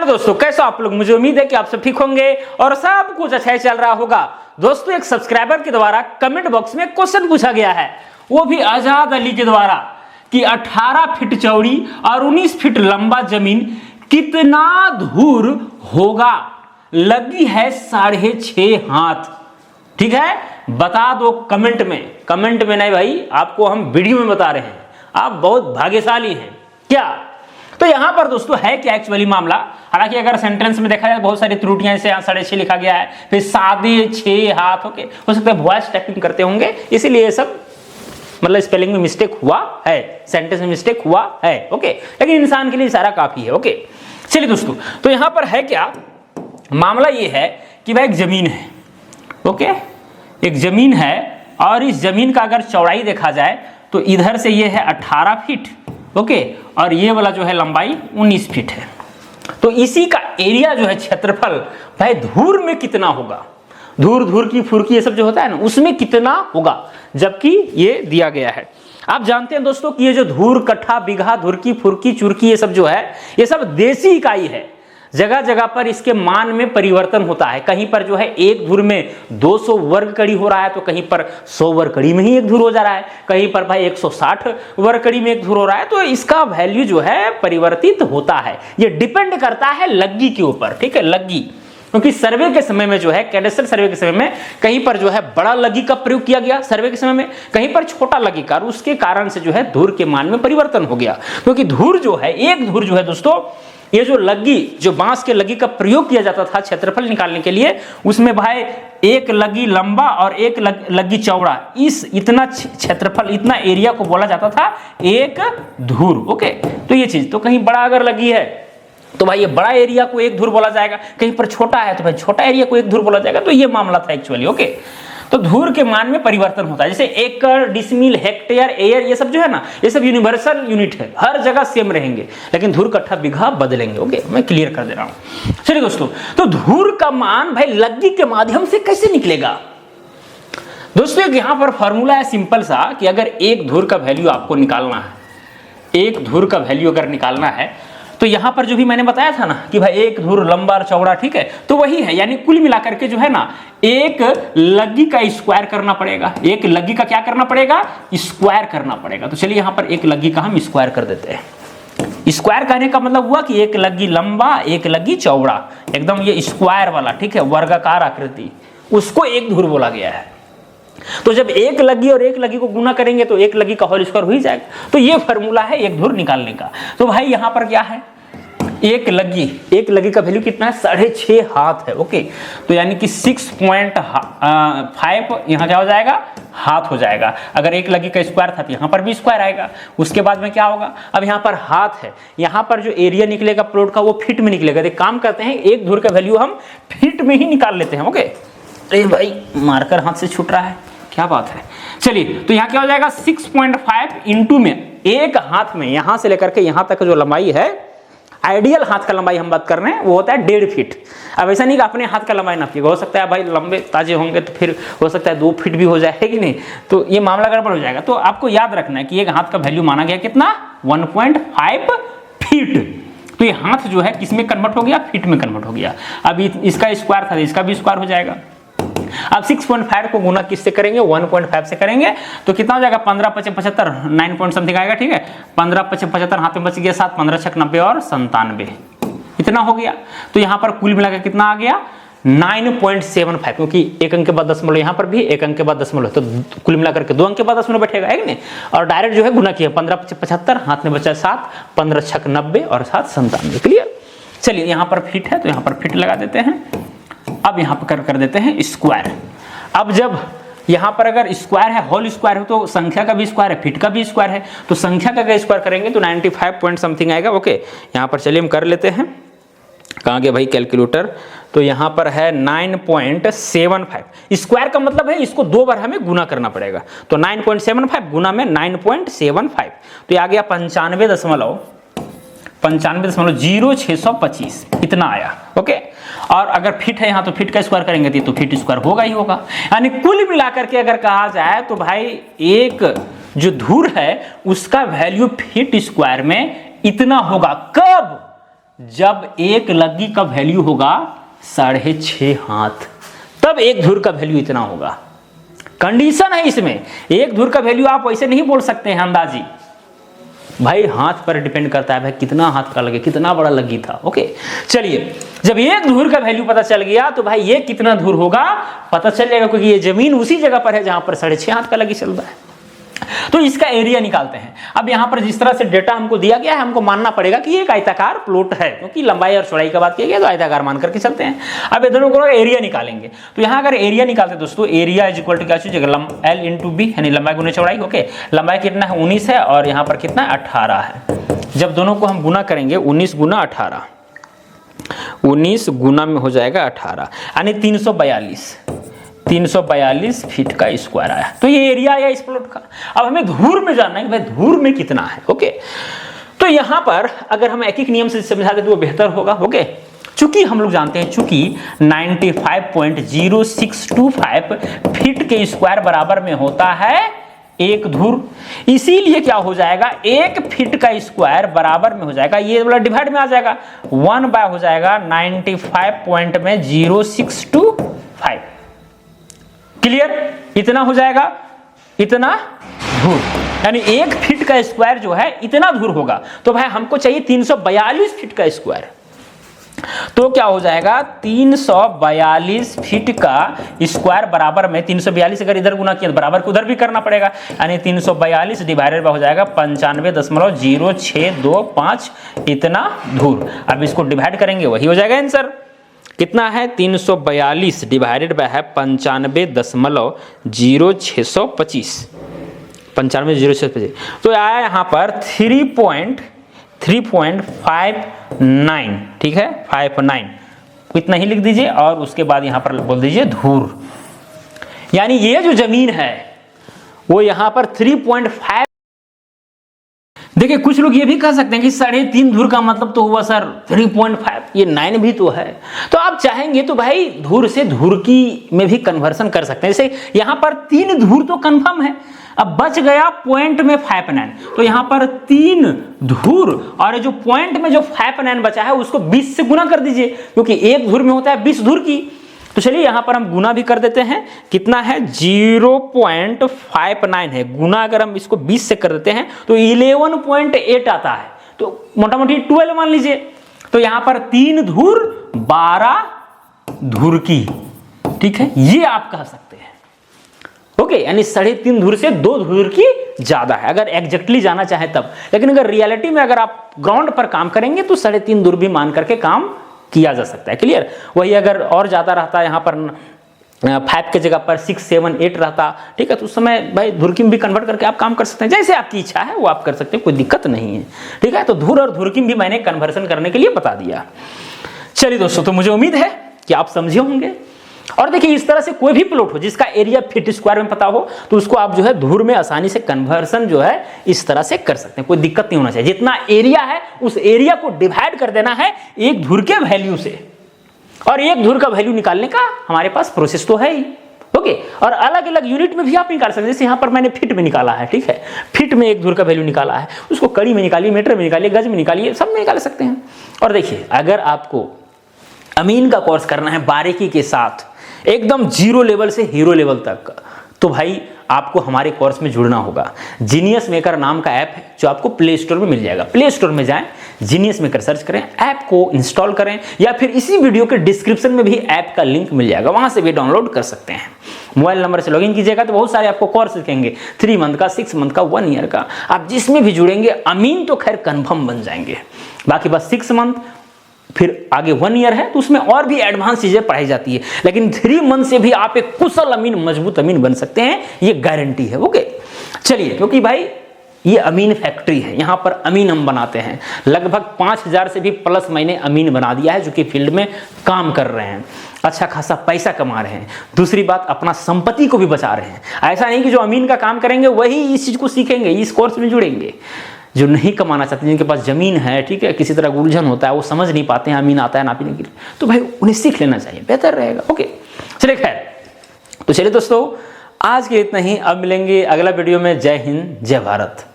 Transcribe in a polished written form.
नमस्कार दोस्तों, कैसे आप लोग। मुझे उम्मीद है कि आप सब ठीक होंगे और सब कुछ अच्छा ही चल रहा होगा। दोस्तों, एक सब्सक्राइबर के द्वारा कमेंट बॉक्स में क्वेश्चन पूछा गया है, वो भी आजाद अली के द्वारा, कि 18 फीट चौड़ी और 19 फीट लंबा जमीन कितना दूर होगा। लगी है 6.5 हाथ। ठीक है, बता दो कमेंट में। कमेंट में नहीं भाई, आपको हम वीडियो में बता रहे हैं। आप बहुत भाग्यशाली हैं क्या। तो यहां पर दोस्तों है क्या एक्चुअली मामला। हालांकि अगर सेंटेंस में देखा जाए बहुत सारी त्रुटियां, जैसे 6.5 लिखा गया है, फिर 6.5 हाथ। ओके, हो सकता है वॉइस टाइपिंग करते होंगे, इसीलिए ये सब मतलब स्पेलिंग में मिस्टेक हुआ है, सेंटेंस में मिस्टेक हुआ है। ओके, लेकिन इंसान के लिए सारा काफी है। ओके, चलिए दोस्तों, तो यहां पर है क्या मामला। ये है कि भाई एक जमीन है। ओके, एक जमीन है और इस जमीन का अगर चौड़ाई देखा जाए तो इधर से ये है 18 फीट। ओके, और ये वाला जो है लंबाई 19 फीट है। तो इसी का एरिया जो है, क्षेत्रफल, भाई धूर में कितना होगा। धूर की फुरकी ये सब जो होता है ना, उसमें कितना होगा, जबकि ये दिया गया है। आप जानते हैं दोस्तों कि ये जो धूर, कट्ठा, बीघा, धुर की फुरकी, चुरकी, ये सब जो है, ये सब देसी इकाई है। जगह जगह पर इसके मान में परिवर्तन होता है। कहीं पर जो है एक धुर में 200 वर्ग कड़ी हो रहा है, तो कहीं पर 100 वर्ग कड़ी में ही एक धुर हो जा रहा है, कहीं पर भाई 160 वर्ग कड़ी में एक धुर हो रहा है। तो इसका वैल्यू जो है परिवर्तित होता है। ये डिपेंड करता है लग्गी के ऊपर। ठीक है, लग्गी, क्योंकि सर्वे के समय में जो है, कैडेस्ट्रल सर्वे के समय में कहीं पर जो है बड़ा लग्गी का प्रयोग किया गया सर्वे के समय में, कहीं पर छोटा लग्गी का, उसके कारण से जो है धुर के मान में परिवर्तन हो गया। क्योंकि धुर जो है, एक धुर जो है दोस्तों, ये जो लग्गी, जो बांस के लग्गी का प्रयोग किया जाता था क्षेत्रफल निकालने के लिए, उसमें भाई एक लग्गी लंबा और एक लग्गी चौड़ा, इस इतना क्षेत्रफल, इतना एरिया को बोला जाता था एक धुर। ओके, तो ये चीज, तो कहीं बड़ा अगर लग्गी है तो भाई ये बड़ा एरिया को एक धुर बोला जाएगा, कहीं पर छोटा है तो भाई छोटा एरिया को एक धुर बोला जाएगा। तो ये मामला था एक्चुअली। ओके, तो धुर के मान में परिवर्तन होता है। जैसे एकड़, डिसमिल, हेक्टेयर, एयर, ये सब जो है ना, ये सब यूनिवर्सल यूनिट है, हर जगह सेम रहेंगे, लेकिन धुर, कट्ठा, बीघा बदलेंगे। ओके, मैं क्लियर कर दे रहा हूं। चलिए दोस्तों, तो धुर का मान भाई लग्गी के माध्यम से कैसे निकलेगा। दोस्तों, एक यहां पर फॉर्मूला है सिंपल सा, कि अगर एक धुर का वैल्यू आपको निकालना है, एक धुर का वैल्यू अगर निकालना है, तो यहां पर जो भी मैंने बताया था ना कि भाई एक धुर लंबा और चौड़ा, ठीक है, तो वही है। यानी कुल मिलाकर के जो है ना, एक लग्गी का स्क्वायर करना पड़ेगा। एक लग्गी का क्या करना पड़ेगा, स्क्वायर करना पड़ेगा। तो चलिए यहां पर एक लग्गी का हम स्क्वायर कर देते हैं। स्क्वायर करने का मतलब हुआ कि एक लग्गी लंबा, एक लग्गी चौड़ा, एकदम ये स्क्वायर वाला, ठीक है, वर्गाकार आकृति, उसको एक धुर बोला गया है। तो जब एक लग्गी और एक लग्गी को गुना करेंगे तो एक लग्गी का होल स्क्वायर हो ही जाएगा। तो ये फॉर्मूला है एक धुर निकालने का। तो भाई यहां पर क्या है, एक लग्गी का वैल्यू कितना है, 6.5 हाथ है। ओके, तो यानी कि 6.5 यहां क्या हो जाएगा, हाथ हो जाएगा। अगर एक लग्गी का स्क्वायर था तो यहां पर भी स्क्वायर आएगा। उसके बाद में क्या होगा, अब यहां पर हाथ है, यहां पर जो एरिया निकलेगा प्लॉट का, वो फीट में निकलेगा। तो काम करते हैं, एक धुर का वैल्यू हम फीट में ही निकाल लेते हैं। ओके, अरे भाई मार्कर हाथ से छूट रहा है, क्या बात है। चलिए, तो यहाँ क्या हो जाएगा, 6.5 इंटू में, एक हाथ में यहां से लेकर के यहां तक जो लंबाई है, आइडियल हाथ का लंबाई हम बात कर रहे हैं, वो होता है 1.5 फीट। अब ऐसा नहीं कि अपने हाथ का लंबाई नापिएगा, हो सकता है भाई लंबे ताजे होंगे तो फिर हो सकता है 2 फीट भी हो जाए, कि नहीं, तो ये मामला गड़बड़ हो जाएगा। तो आपको याद रखना है कि एक हाथ का वैल्यू माना गया कितना, 1.5 फीट। तो ये हाथ जो है किसमें कन्वर्ट हो गया, फीट में कन्वर्ट हो गया। अब इसका स्क्वायर था, इसका भी स्क्वायर हो जाएगा। अब 6.5 को गुना किससे करेंगे, 1.5 से करेंगे, तो कितना हो जाएगा, 15 × 5 = 75, 9 पॉइंट समथिंग आएगा। ठीक है, 15 × 5 = 75, हाथ में बच गया 7, 15 × 6 = 90 और 97, इतना हो गया। तो यहां पर कुल मिलाकर कितना आ गया, 9.75, क्योंकि एक अंक के बाद दशमलव, यहां पर भी एक अंक के बाद दशमलव, तो कुल मिलाकर के 2 अंक के बाद दशमलव बैठेगा, है कि नहीं। और डायरेक्ट जो है गुना किया, 15 × 5 = 75, हाथ में बचा 7, 15 × 6 = 90 और 7 97। क्लियर। चलिए, यहां पर फीट है तो यहां पर फीट लगा देते हैं। अब यहां पर कर देते हैं स्क्वायर। अब जब यहां पर अगर स्क्वायर है, होल स्क्वायर है, तो संख्या का भी स्क्वायर है, फीट का भी स्क्वायर है, तो संख्या का अगर स्क्वायर करेंगे तो 95 पॉइंट समथिंग आएगा। ओके, यहां पर चलिए हम कर लेते हैं, कहां गया भाई कैलकुलेटर, तो यहां पर है 9.75। स्क्वायर का मतलब है इसको 2 बार हमें गुना करना पड़ेगा। तो 9.75 गुना में 9.75, तो आ गया 95.0625, इतना आया। ओके, और अगर फीट है यहां तो फीट का स्क्वायर करेंगे तो फीट स्क्वायर होगा ही होगा। यानी कुल मिलाकर के अगर कहा जाए तो भाई एक जो धुर है उसका वैल्यू फीट स्क्वायर में इतना होगा। कब, जब एक लग्गी का वैल्यू होगा 6.5 हाथ, तब एक धुर का वैल्यू इतना होगा। कंडीशन है इसमें, एक धुर का वैल्यू आप वैसे नहीं बोल सकते हैं अंदाजी, भाई हाथ पर डिपेंड करता है भाई कितना हाथ का लगे, कितना बड़ा लगी था। ओके चलिए, जब एक धुर का वैल्यू पता चल गया तो भाई ये कितना धुर होगा पता चल जाएगा, क्योंकि ये जमीन उसी जगह पर है जहां पर 6.5 हाथ का लगी चल रहा है। तो इसका एरिया निकालते हैं। अब यहां पर जिस तरह से डेटा हमको दिया गया है, हमको मानना पड़ेगा कि एक आयताकार प्लॉट है, क्योंकि लंबाई और चौड़ाई का बात किया गया तो आयताकार मान करके चलते हैं। अब ये दोनों को एरिया निकालेंगे, तो यहां अगर एरिया निकालते दोस्तों, एरिया इज इक्वल टू क्या चीज, L इंटू बी, यानी लंबाई गुना चौड़ाई। ओके, लंबाई कितना है 19 है और यहाँ पर कितना 18 है। जब दोनों को हम गुना करेंगे 19 गुना 18, 19 गुना में हो जाएगा 18, यानी 342 फीट का स्क्वायर आया। तो ये एरिया आया इस प्लॉट का। अब हमें धूर में जानना है कि भाई धूर में कितना है। ओके, तो यहां पर अगर हम एक एक नियम से समझा दे तो वो बेहतर होगा। ओके, चूंकि हम लोग जानते हैं चूंकि 95.0625 फीट के स्क्वायर बराबर में होता है एक धूर, इसीलिए क्या हो जाएगा, एक फीट का स्क्वायर बराबर में हो जाएगा, ये वाला डिवाइड में आ जाएगा, 1 बाय हो जाएगा 95.0625। क्लियर, इतना हो जाएगा, इतना धूर, यानी एक फीट का स्क्वायर जो है इतना धूर होगा। तो भाई हमको चाहिए 342 फीट का स्क्वायर, तो क्या हो जाएगा 342 फीट का स्क्वायर बराबर में 342 अगर इधर गुना किया तो बराबर को उधर भी करना पड़ेगा, यानी 342 डिवाइडेड हो जाएगा 95.0625 इतना धूर। अब इसको डिवाइड करेंगे वही हो जाएगा आंसर, कितना है 342 डिवाइडेड बाय है 95.0625, 95.0625, तो आया यहाँ पर 3.59, ठीक है 59, इतना ही लिख दीजिए और उसके बाद यहाँ पर बोल दीजिए धूर, यानी ये जो जमीन है वो यहाँ पर 3.5। देखिए कुछ लोग ये भी कह सकते हैं कि 3.5 धूर का मतलब तो हुआ सर 3.5, ये 9 भी तो है। तो आप चाहेंगे तो भाई धूर से धूर की में भी कन्वर्सन कर सकते हैं। जैसे यहाँ पर 3 धूर तो कंफर्म है, अब बच गया पॉइंट में 59, तो यहाँ पर 3 धूर और जो पॉइंट में जो 59 बचा है उसको 20 से गुना कर दीजिए, क्योंकि एक धूर में होता है 20 धूर की। तो चलिए यहां पर हम गुना भी कर देते हैं, कितना है 0.59 है, गुना अगर हम इसको 20 से कर देते हैं तो 11.8 आता है, तो मोटा मोटी 12 मान लीजिए। तो यहां पर 3 धूर 12 धूर की, ठीक है, ये आप कह सकते हैं। ओके, यानी 3.5 धूर से 2 धूर की ज्यादा है, अगर एग्जैक्टली जाना चाहे तब। लेकिन अगर रियलिटी में अगर आप ग्राउंड पर काम करेंगे तो 3.5 धूर भी मान करके काम किया जा सकता है। क्लियर, वही अगर और ज्यादा रहता है, यहाँ पर 5 के जगह पर 6, 7, 8 रहता, ठीक है, तो उस समय भाई धुरकिम भी कन्वर्ट करके आप काम कर सकते हैं, जैसे आपकी इच्छा है वो आप कर सकते हैं, कोई दिक्कत नहीं है। ठीक है, तो धुर और धुरकिम भी मैंने कन्वर्सन करने के लिए बता दिया। चलिए दोस्तों, तो मुझे उम्मीद है कि आप समझे होंगे। और देखिए इस तरह से कोई भी प्लॉट हो जिसका एरिया फीट स्क्वायर में पता हो तो उसको आप जो है धूर में आसानी से कन्वर्सन जो है इस तरह से कर सकते हैं, कोई दिक्कत नहीं होना चाहिए। जितना एरिया है उस एरिया को डिवाइड कर देना है एक धूर के वैल्यू से, और एक धूर का वैल्यू निकालने का हमारे पास प्रोसेस तो है ही। ओके, और अलग अलग यूनिट में भी आप निकाल सकते हैं, जैसे यहाँ पर मैंने फीट में निकाला है, ठीक है, फीट में एक धूर का वैल्यू निकाला है, उसको कड़ी में निकालिए, मीटर में निकालिए, गज में निकालिए, सब में निकाल सकते हैं। और देखिए अगर आपको अमीन का कोर्स करना है बारीकी के साथ, एकदम जीरो लेवल से हीरो लेवल तक, तो भाई आपको हमारे कोर्स में जुड़ना होगा। जीनियस मेकर नाम का ऐप है जो आपको प्ले स्टोर में मिल जाएगा। प्ले स्टोर में जाएं, जीनियस मेकर सर्च करें, ऐप को इंस्टॉल करें, या फिर इसी वीडियो के डिस्क्रिप्शन में भी ऐप का लिंक मिल जाएगा, वहां से भी डाउनलोड कर सकते हैं। मोबाइल नंबर से लॉगिन कीजिएगा तो बहुत सारे आपको कोर्स दिखेंगे, 3 मंथ का, 6 मंथ का, 1 ईयर का। आप जिसमें भी जुड़ेंगे अमीन तो खैर कन्फर्म बन जाएंगे। बाकी बस 6 मंथ फिर आगे 1 ईयर है तो उसमें और भी एडवांस चीजें पढ़ाई जाती है, लेकिन 3 मंथ से भी आप एक कुशल अमीन, मजबूत अमीन बन सकते हैं, ये गारंटी है। ओके, चलिए, क्योंकि भाई ये अमीन फैक्ट्री है, यहां पर अमीन हम बनाते हैं। लगभग 5000 से भी प्लस मैंने अमीन बना दिया है जो कि फील्ड में काम कर रहे हैं, अच्छा खासा पैसा कमा रहे हैं। दूसरी बात, अपना संपत्ति को भी बचा रहे हैं। ऐसा नहीं कि जो अमीन का काम करेंगे वही इस चीज को सीखेंगे, इस कोर्स में जुड़ेंगे। जो नहीं कमाना चाहते, जिनके पास जमीन है, ठीक है, किसी तरह उलझन होता है, वो समझ नहीं पाते हैं अमीन आता है नापने के लिए, तो भाई उन्हें सीख लेना चाहिए, बेहतर रहेगा। ओके, चलिए खैर, तो चलिए दोस्तों आज के इतना ही, अब मिलेंगे अगला वीडियो में। जय हिंद, जय भारत।